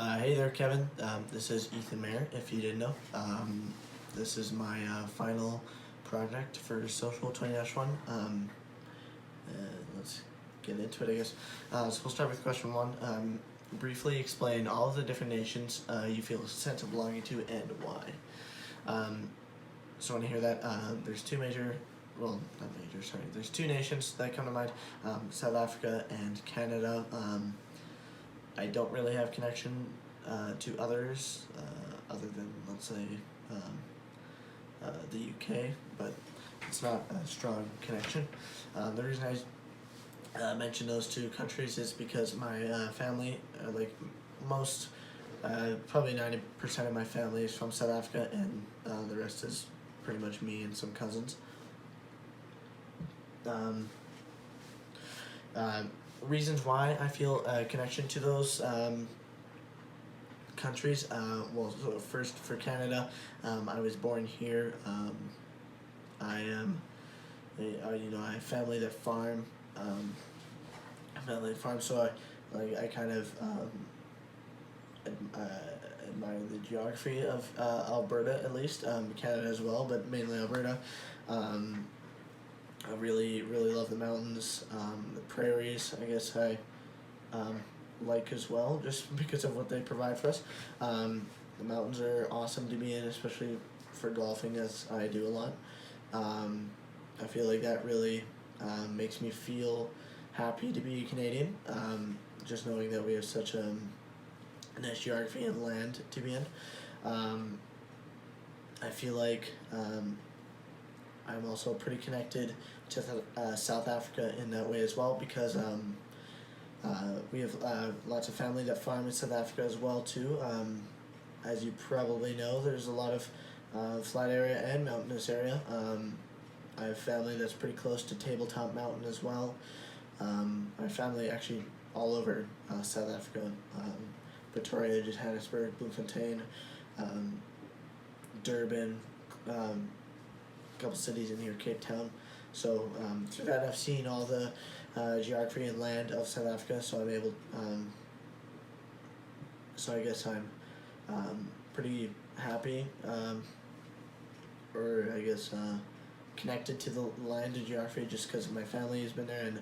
Hey there, Kevin. This is Ethan Mayer, if you didn't know. This is my final project for Social 20-1. Let's get into it, I guess. So we'll start with question one. Briefly explain all of the different nations you feel a sense of belonging to and why. So when I hear that, there's two major, well, not major, sorry, there's two nations that come to mind, South Africa and Canada. I don't really have connection to others other than, let's say, the UK, but it's not a strong connection. The reason I mention those two countries is because my family, like most, probably 90% of my family is from South Africa, and the rest is pretty much me and some cousins. Reasons why I feel a connection to those countries. Well, so first for Canada, I was born here. I am, I have family that farm. So I kind of admire the geography of Alberta, at least, Canada as well, but mainly Alberta. I really love the mountains, the prairies. I guess I like as well, just because of what they provide for us. The mountains are awesome to be in, especially for golfing, as I do a lot. I feel like that really makes me feel happy to be Canadian, just knowing that we have such a nice geography and land to be in. I feel like I'm also pretty connected to South Africa in that way as well, because we have lots of family that farm in South Africa as well too. As you probably know, there's a lot of flat area and mountainous area. I have family that's pretty close to Tabletop Mountain as well. I have family actually all over South Africa, Pretoria, Johannesburg, Bloemfontein, Durban, couple cities in here, Cape Town. So through that, I've seen all the geography and land of South Africa. So I'm able. So I guess I'm pretty happy, or I guess connected to the land and geography, just because my family has been there, and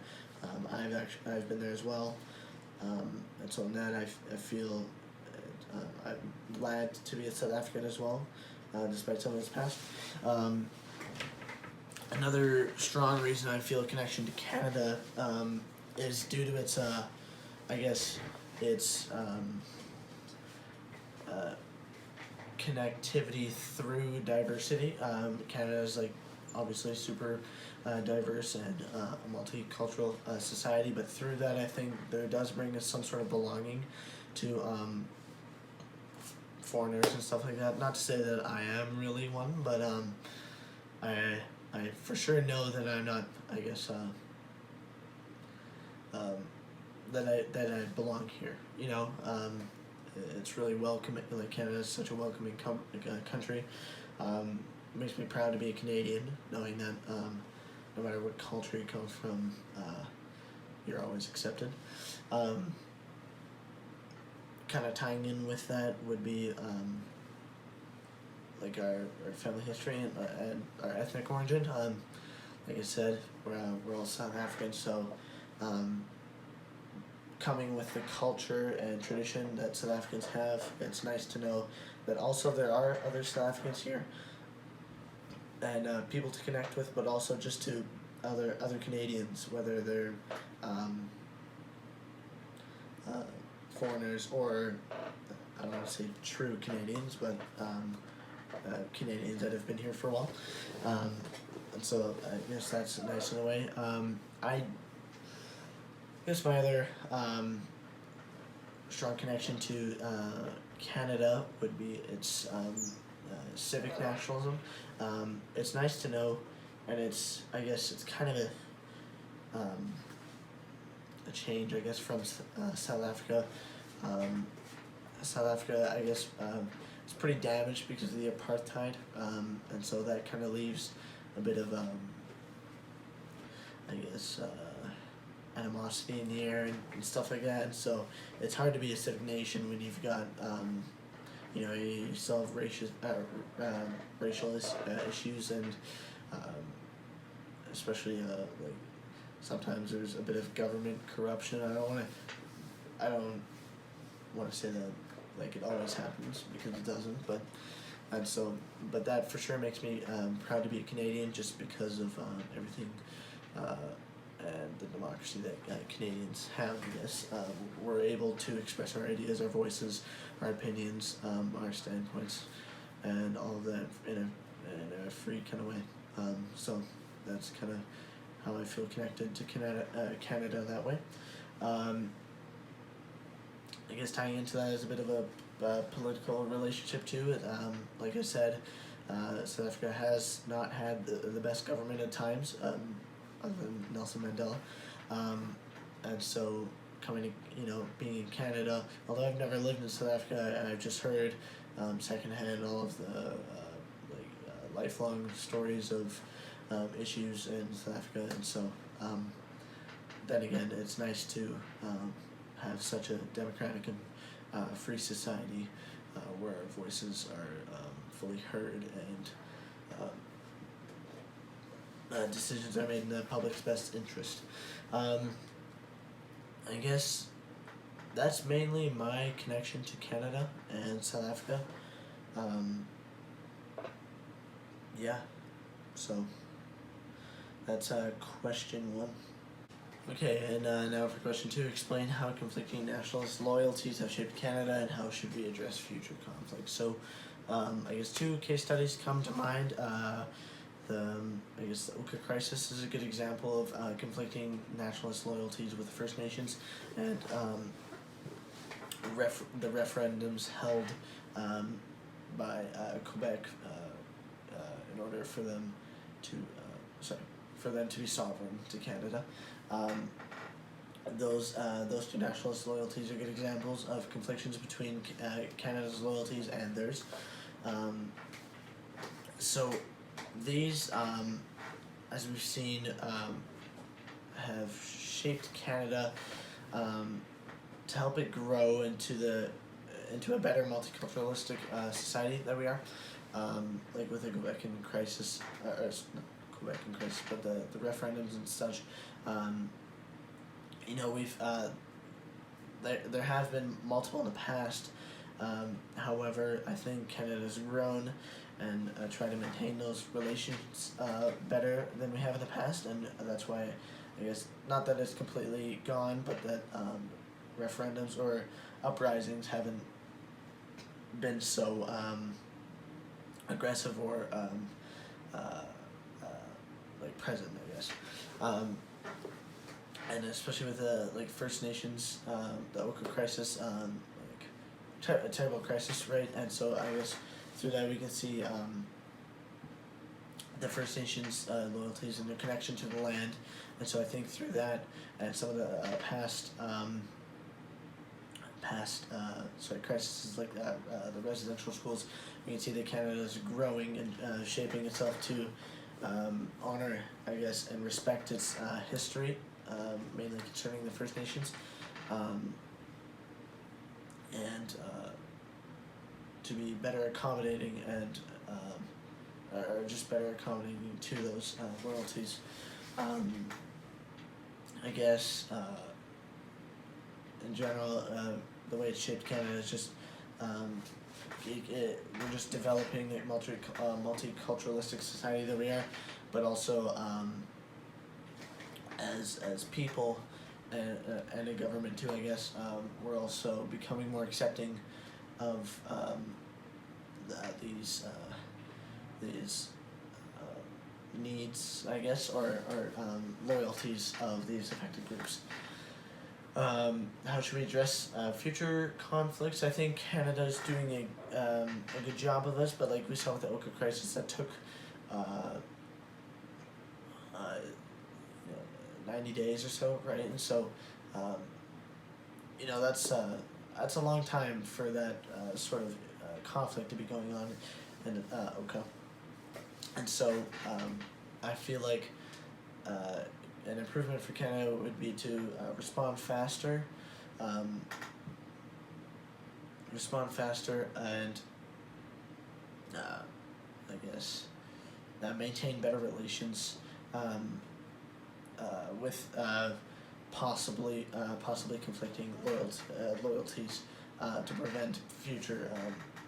I've been there as well. And so in that, I feel I'm glad to be a South African as well, despite some of its past. Another strong reason I feel a connection to Canada is due to its, I guess, its connectivity through diversity. Canada is obviously super diverse and a multicultural society, but through that, I think there does bring us some sort of belonging to foreigners and stuff like that. Not to say that I am really one, but I for sure know that I'm not, I guess, that I belong here. It's really welcoming. Like, Canada is such a welcoming country. Makes me proud to be a Canadian, knowing that no matter what culture you come from, you're always accepted. Kind of tying in with that would be like our family history and our ethnic origin. Like I said, we're all South African, so coming with the culture and tradition that South Africans have, it's nice to know that also there are other South Africans here, and people to connect with, but also just to other Canadians, whether they're foreigners or, I don't want to say true Canadians, but Canadians that have been here for a while. And so I guess that's nice in a way. I guess my other strong connection to Canada would be its civic nationalism. It's nice to know, and I guess it's kind of a change, I guess, from South Africa. South Africa, I guess, it's pretty damaged because of the apartheid, and so that kind of leaves a bit of, I guess, animosity in the air and stuff like that. And so it's hard to be a civic nation when you've got you still have racial issues and um, especially like sometimes there's a bit of government corruption. I don't want to say that like it always happens because it doesn't, but that for sure makes me proud to be a Canadian just because of everything uh, and the democracy that Canadians have. I guess we're able to express our ideas, our voices, our opinions, our standpoints, and all of that in a free kind of way. So that's kind of how I feel connected to Canada that way. I guess tying into that is a bit of a political relationship to it. Like I said, South Africa has not had the best government at times, other than Nelson Mandela, and so coming to being in Canada, although I've never lived in South Africa, I've just heard secondhand all of the lifelong stories of issues in South Africa, and so then again, it's nice to have such a democratic and free society where our voices are fully heard and decisions are made in the public's best interest. I guess that's mainly my connection to Canada and South Africa. Yeah, so that's question one. Okay, and now for question two. Explain how conflicting nationalist loyalties have shaped Canada and how should we address future conflicts. So, I guess two case studies come to mind. I guess the Oka crisis is a good example of conflicting nationalist loyalties with the First Nations, and the referendums held by Quebec in order for them to be sovereign to Canada. Those two nationalist loyalties are good examples of conflictions between Canada's loyalties and theirs. So these, as we've seen, have shaped Canada to help it grow into a better multiculturalistic society that we are. Like with the Quebecan crisis, or not Quebecan crisis, but the referendums and such. We've there have been multiple in the past. However, I think Canada's grown and tried to maintain those relations better than we have in the past, and that's why I guess not that it's completely gone, but that referendums or uprisings haven't been so aggressive or present, I guess. And especially with the First Nations, the Oka crisis, a terrible crisis, right? And so I guess through that we can see the First Nations loyalties and their connection to the land, and so I think through that and some of the past crises like that, the residential schools, we can see that Canada is growing and shaping itself to honor, I guess, and respect its history, mainly concerning the First Nations, and to be better accommodating and or just better accommodating to those loyalties. I guess in general, the way it's shaped Canada is just we're just developing a multiculturalistic society that we are, but also as people and a government too, I guess, we're also becoming more accepting of these needs, I guess, or loyalties of these affected groups. How should we address future conflicts? I think Canada's doing a good job of this, but like we saw with the Oka crisis, that took 90 days or so, right? And so, that's a long time for that sort of conflict to be going on in Oka. And so I feel like an improvement for Canada would be to respond faster, um, and I guess maintain better relations um, with possibly conflicting loyalties to prevent future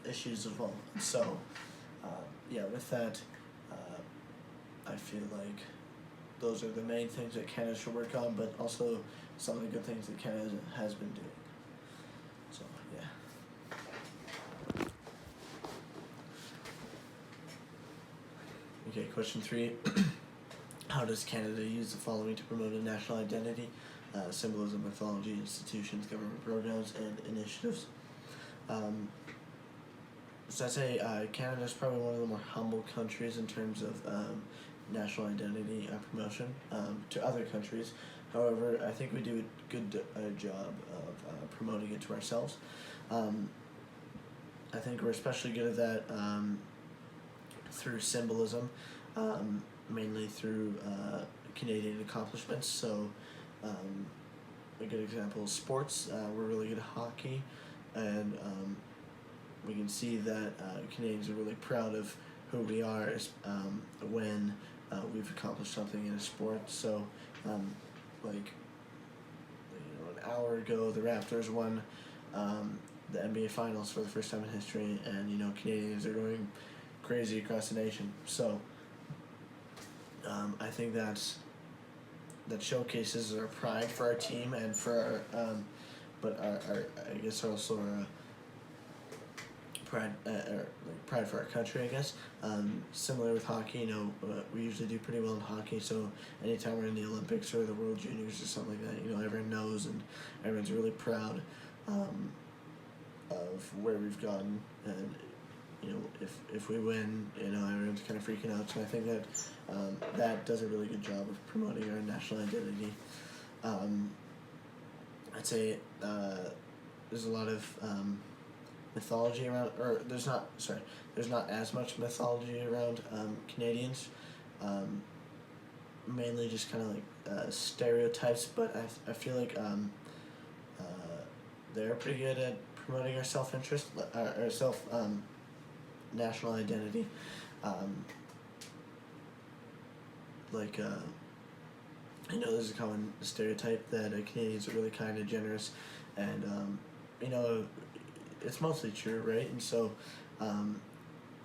issues as well. So yeah, with that, I feel like those are the main things that Canada should work on, but also some of the good things that Canada has been doing. So yeah. Okay, question 3. How does Canada use the following to promote a national identity? Symbolism, mythology, institutions, government programs, and initiatives. So I'd say Canada is probably one of the more humble countries in terms of national identity promotion to other countries. However, I think we do a good job of promoting it to ourselves. I think we're especially good at that through symbolism, mainly through Canadian accomplishments. So a good example is sports. We're really good at hockey, and we can see that Canadians are really proud of who we are when we've accomplished something in a sport. So, like, an hour ago, the Raptors won the NBA Finals for the first time in history, and Canadians are going crazy across the nation. So, I think that showcases our pride for our team and for our, but our I guess also our pride for our country, I guess. Similar with hockey, we usually do pretty well in hockey, so anytime we're in the Olympics or the World Juniors or something like that, everyone knows and everyone's really proud of where we've gone, and if we win, everyone's kind of freaking out. So I think that that does a really good job of promoting our national identity. I'd say there's a lot of mythology around, or there's not as much mythology around Canadians, mainly just kind of like stereotypes, but I feel like they're pretty good at promoting our self-interest, our national identity. I know there's a common stereotype that Canadians are really kind and generous, and it's mostly true, right? And so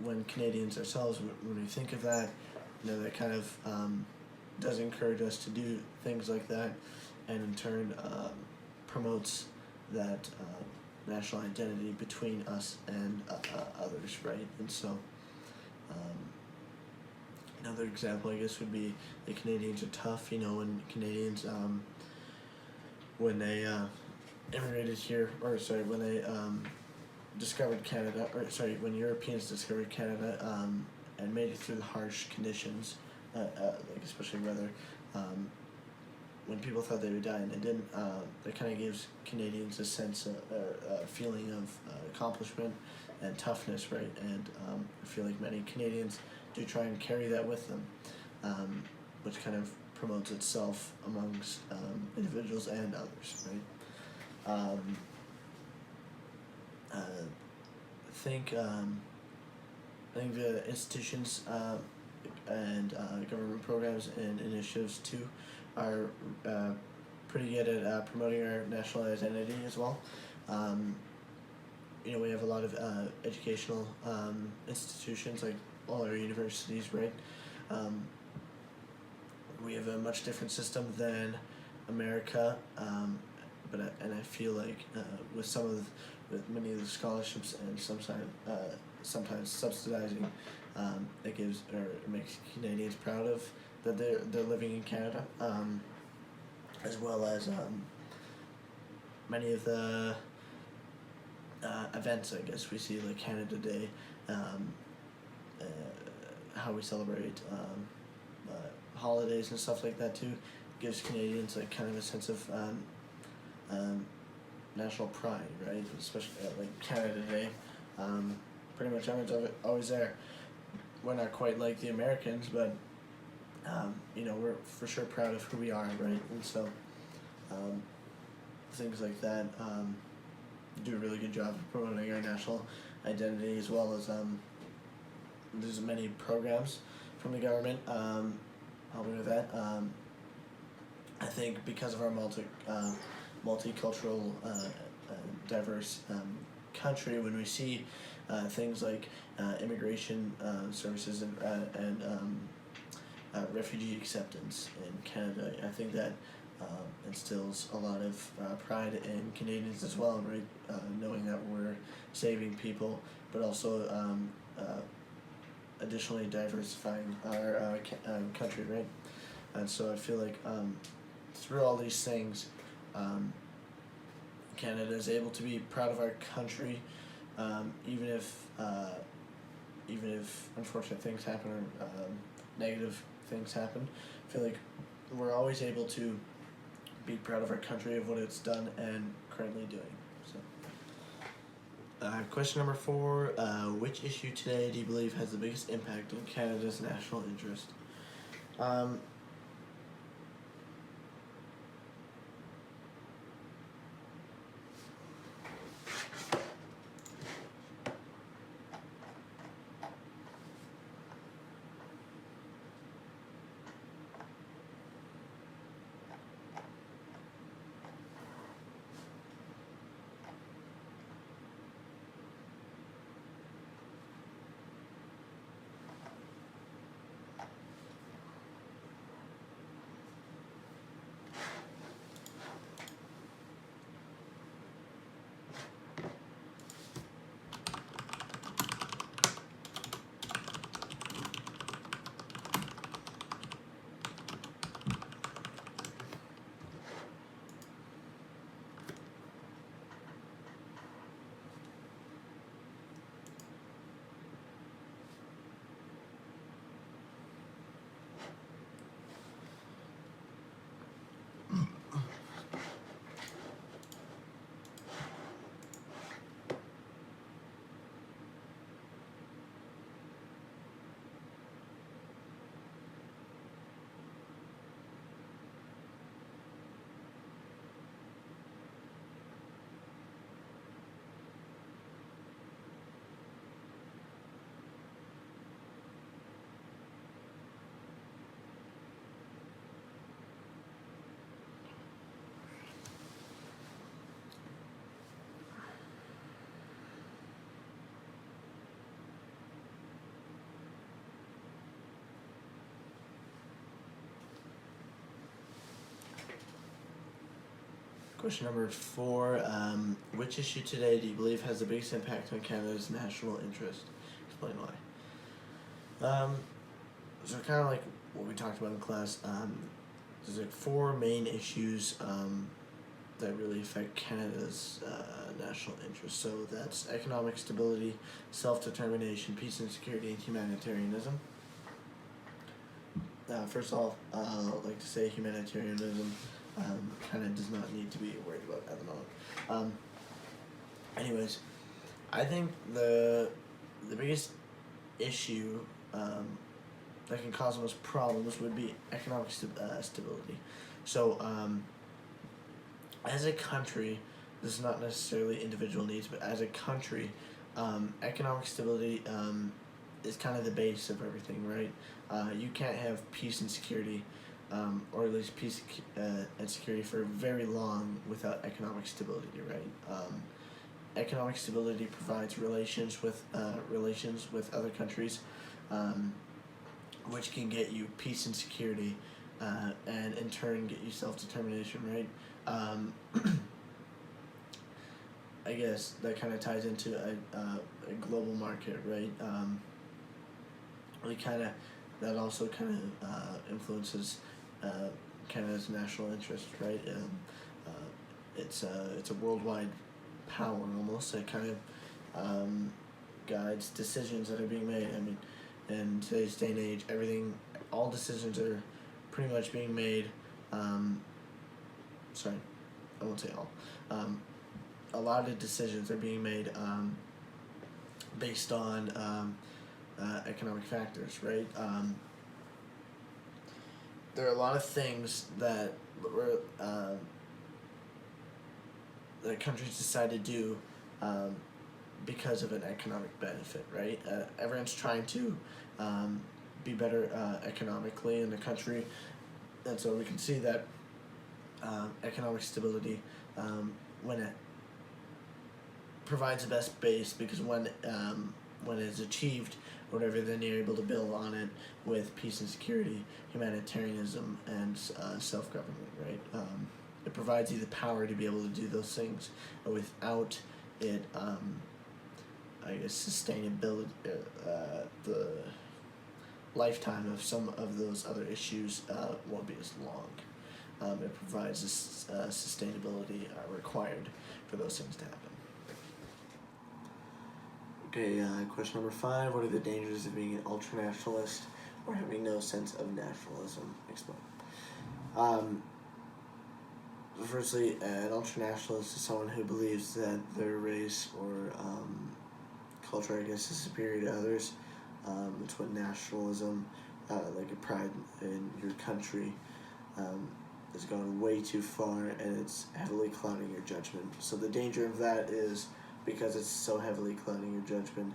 when Canadians ourselves, when we think of that, that kind of does encourage us to do things like that, and in turn promotes that national identity between us and others, right? And so another example, I guess, would be the Canadians are tough. When Canadians, when they immigrated here, when they discovered Canada, when Europeans discovered Canada and made it through the harsh conditions, especially weather, when people thought they would die and they didn't, that kind of gives Canadians a sense a feeling of accomplishment and toughness, right? And I feel like many Canadians do try and carry that with them, which kind of promotes itself amongst individuals and others, right? I think the institutions and government programs and initiatives too are pretty good at promoting our national identity as well. We have a lot of educational institutions, like all our universities, right? We have a much different system than America, but I feel like with many of the scholarships and sometimes subsidizing, it makes Canadians proud of that they're living in Canada, as well as many of the events, I guess, we see, like Canada Day, how we celebrate holidays and stuff like that too, gives Canadians like kind of a sense of national pride, right? Especially like Canada Day, pretty much everyone's always there. We're not quite like the Americans, but we're for sure proud of who we are, right? And so um, things like that do a really good job of promoting our national identity, as well as there's many programs from the government helping with that. I think because of our multicultural, diverse country, when we see things like immigration services and refugee acceptance in Canada, I think that instills a lot of pride in Canadians as well, right? Knowing that we're saving people, but also additionally diversifying our country, right? And so I feel like through all these things, Canada is able to be proud of our country, even if unfortunate things happen or negative things happen. I feel like we're always able to be proud of our country, of what it's done and currently doing. So, question number 4: which issue today do you believe has the biggest impact on Canada's national interest? Question number 4: which issue today do you believe has the biggest impact on Canada's national interest? Explain why. So kind of like what we talked about in class, there's like 4 main issues that really affect Canada's national interest. So that's economic stability, self-determination, peace and security, and humanitarianism. First off, I'd like to say humanitarianism kind of does not need to be worried about at the moment. Anyways, I think the biggest issue that can cause the most problems would be economic stability. So, as a country, this is not necessarily individual needs, but as a country, economic stability is kind of the base of everything, right? You can't have peace and security, or at least peace and security for very long without economic stability, right? Economic stability provides relations with other countries, which can get you peace and security, and in turn get you self-determination, right? I guess that kind of ties into a global market, right? That also kind of influences Canada's national interest, right? It's a worldwide power almost that kind of guides decisions that are being made. I mean, in today's day and age, all decisions are pretty much being made. Sorry, I won't say all. A lot of decisions are being made based on economic factors, right? there are a lot of things that were that countries decide to do because of an economic benefit, right? Everyone's trying to be better economically in the country, and so we can see that economic stability, when it provides the best base, because when it's achieved, whatever, then you're able to build on it with peace and security, humanitarianism, and self-government, right? It provides you the power to be able to do those things. And without it, I guess sustainability, the lifetime of some of those other issues won't be as long. It provides this sustainability required for those things to happen. Okay, question number 5. What are the dangers of being an ultranationalist or having no sense of nationalism? Explain. Firstly, an ultranationalist is someone who believes that their race or culture, I guess, is superior to others. It's when nationalism, like a pride in your country, has gone way too far, and it's heavily clouding your judgment. So the danger of that is, because it's so heavily clouding your judgment,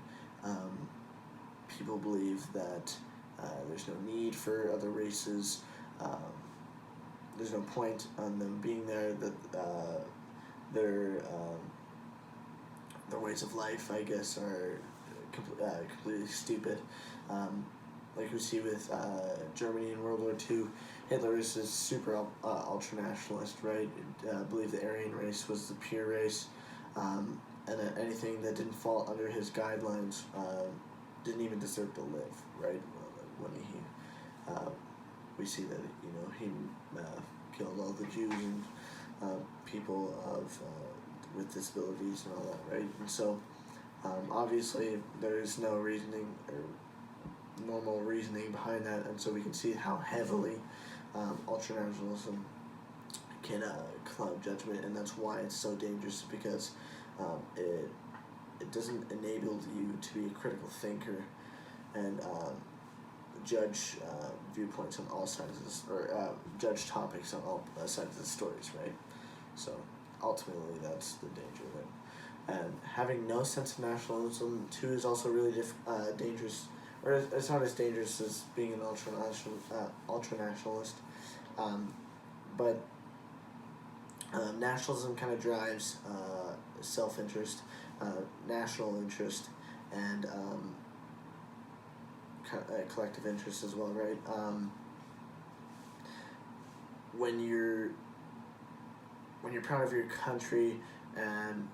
people believe that there's no need for other races, there's no point on them being there, that their ways of life, I guess, are completely stupid. Like we see with Germany in World War II, Hitler is a super ultranationalist, right? Believed the Aryan race was the pure race, and that anything that didn't fall under his guidelines didn't even deserve to live, right? When we see that, he killed all the Jews and people with disabilities and all that, right? And so obviously there is no reasoning or normal reasoning behind that, and so we can see how heavily ultranationalism can cloud judgment, and that's why it's so dangerous, because it doesn't enable you to be a critical thinker and judge viewpoints on all sides of this, or judge topics on all sides of the stories, right? So ultimately that's the danger of it. And having no sense of nationalism too is also really dangerous, or it's not as dangerous as being an ultranationalist, but nationalism kind of drives self-interest, national interest, and collective interest as well, right? When you're proud of your country and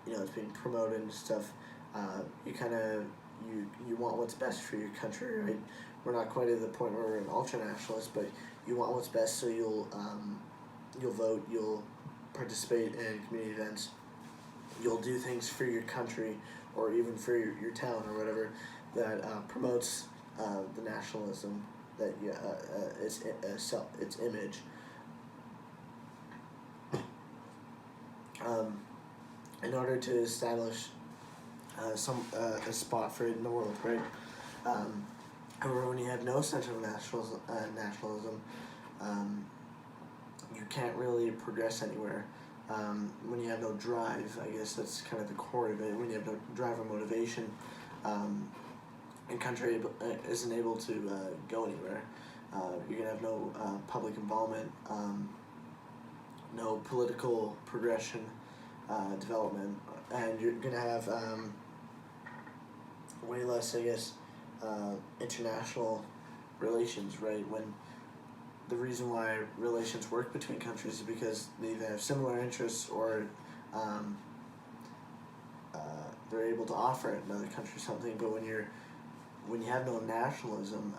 it's being promoted and stuff, you want what's best for your country, right? We're not quite at the point where we're an ultranationalist, but you want what's best, so you'll vote, you'll participate in community events, you'll do things for your country or even for your town or whatever that promotes the nationalism, that its image. In order to establish a spot for it in the world, right? However, when you have no sense of nationalism, you can't really progress anywhere. When you have no drive, I guess that's kind of the core of it. When you have no drive or motivation, a country isn't able to go anywhere. You're gonna have no public involvement, no political progression, development, and you're gonna have way less, I guess, international relations, right? When the reason why relations work between countries is because they either have similar interests or they're able to offer another country something. But when you have no nationalism,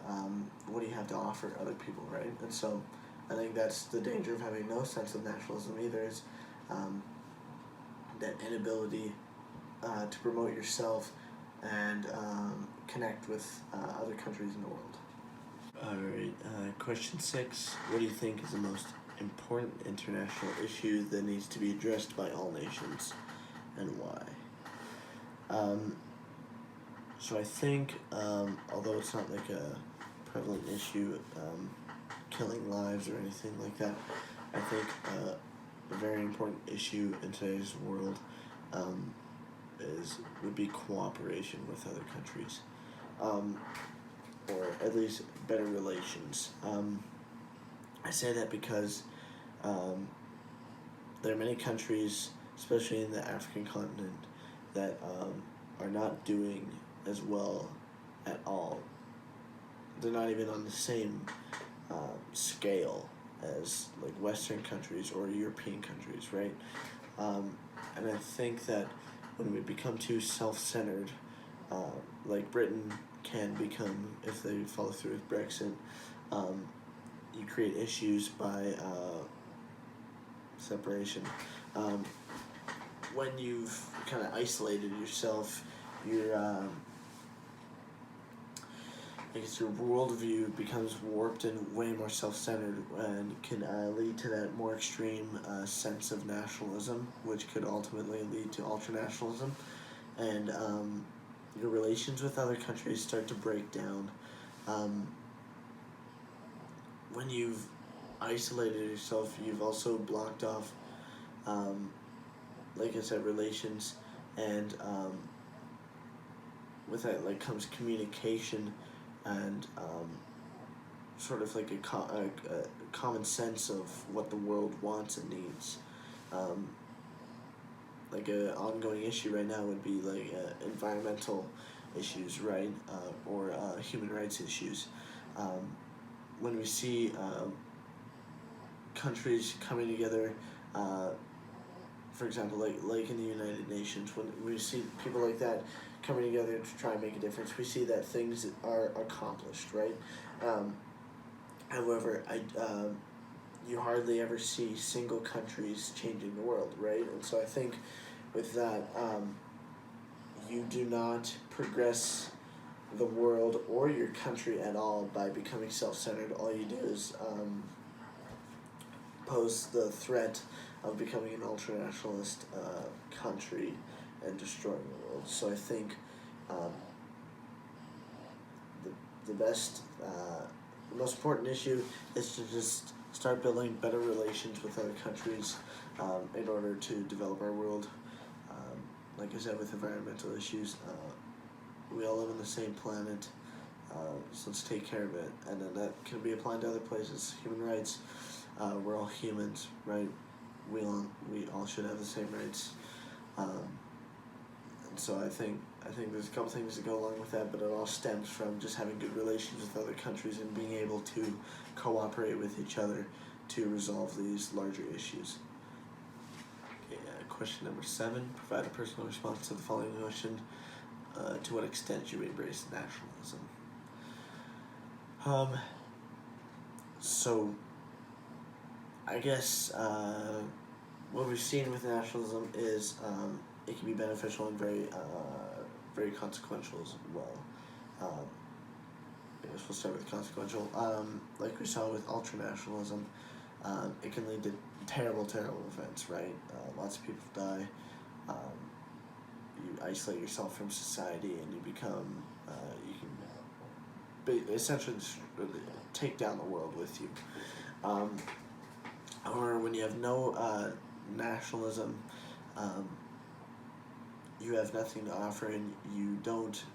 what do you have to offer other people, right? And so I think that's the danger of having no sense of nationalism either, is that inability to promote yourself and connect with other countries in the world. Alright, question 6. What do you think is the most important international issue that needs to be addressed by all nations, and why? So I think, although it's not like a prevalent issue, killing lives or anything like that. I think a very important issue in today's world would be cooperation with other countries, or at least better relations. I say that because there are many countries, especially in the African continent, that are not doing as well at all. They're not even on the same scale as like Western countries or European countries, right? And I think that when we become too self-centered, like Britain can become, if they follow through with Brexit, you create issues by separation. When you've kind of isolated yourself, I guess your worldview becomes warped and way more self-centered, and can lead to that more extreme sense of nationalism, which could ultimately lead to ultranationalism, and your relations with other countries start to break down. When you've isolated yourself, you've also blocked off, like I said, relations, and with that like comes communication and sort of like a common sense of what the world wants and needs. Like an ongoing issue right now would be like environmental issues, right, or human rights issues. When we see countries coming together, for example, like in the United Nations, when we see people like that coming together to try and make a difference, we see that things are accomplished, right? However, you hardly ever see single countries changing the world, right? And so I think with that, you do not progress the world or your country at all by becoming self-centered. All you do is pose the threat of becoming an ultranationalist country and destroying the world. So I think the best, the most important issue is to just start building better relations with other countries in order to develop our world. Like I said, with environmental issues, we all live on the same planet, so let's take care of it. And then that can be applied to other places. Human rights, we're all humans, right? We all should have the same rights. And so I think there's a couple things that go along with that, but it all stems from just having good relations with other countries and being able to cooperate with each other to resolve these larger issues. Okay, question number 7, provide a personal response to the following question. To what extent you embrace nationalism? So I guess what we've seen with nationalism is it can be beneficial and very consequential as well. I guess we'll start with consequential. Like we saw with ultranationalism, it can lead to terrible events, right? Lots of people die. You isolate yourself from society, and you become, you can essentially just take down the world with you. Or when you have no nationalism, you have nothing to offer, and you don't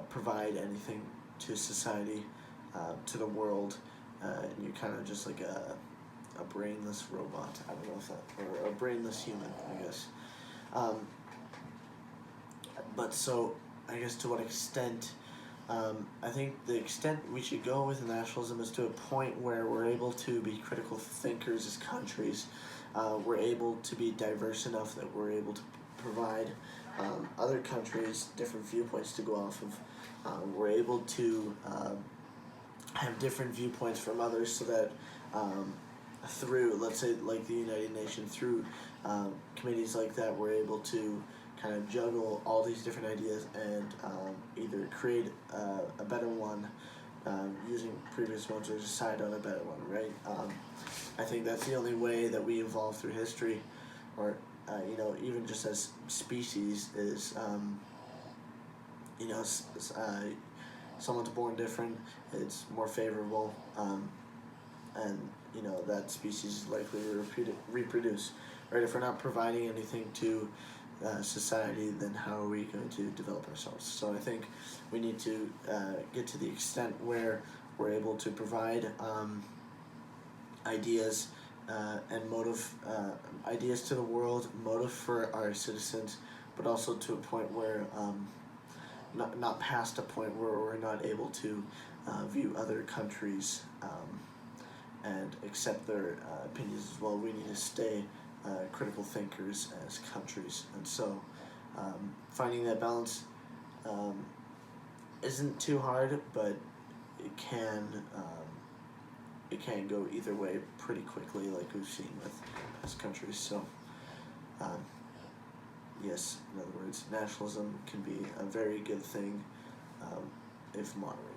provide anything to society, to the world, and you're kind of just like a brainless robot. I don't know if that, or a brainless human, I guess. But so, I guess to what extent, I think the extent we should go with nationalism is to a point where we're able to be critical thinkers as countries. We're able to be diverse enough that we're able to provide other countries different viewpoints to go off of. We're able to have different viewpoints from others, so that through, let's say, like the United Nations, through committees like that, we're able to kind of juggle all these different ideas and either create a better one using previous ones, or decide on a better one, right? I think that's the only way that we evolve through history, or even just as species, is someone's born different, it's more favorable, and that species is likely to reproduce. Right? If we're not providing anything to society, then how are we going to develop ourselves? So I think we need to get to the extent where we're able to provide ideas and ideas to the world, motive for our citizens, but also to a point where not past a point where we're not able to view other countries and accept their opinions as well. We need to stay critical thinkers as countries, and so finding that balance isn't too hard, but it can go either way pretty quickly, like we've seen with past countries. So yes, in other words, nationalism can be a very good thing if moderated.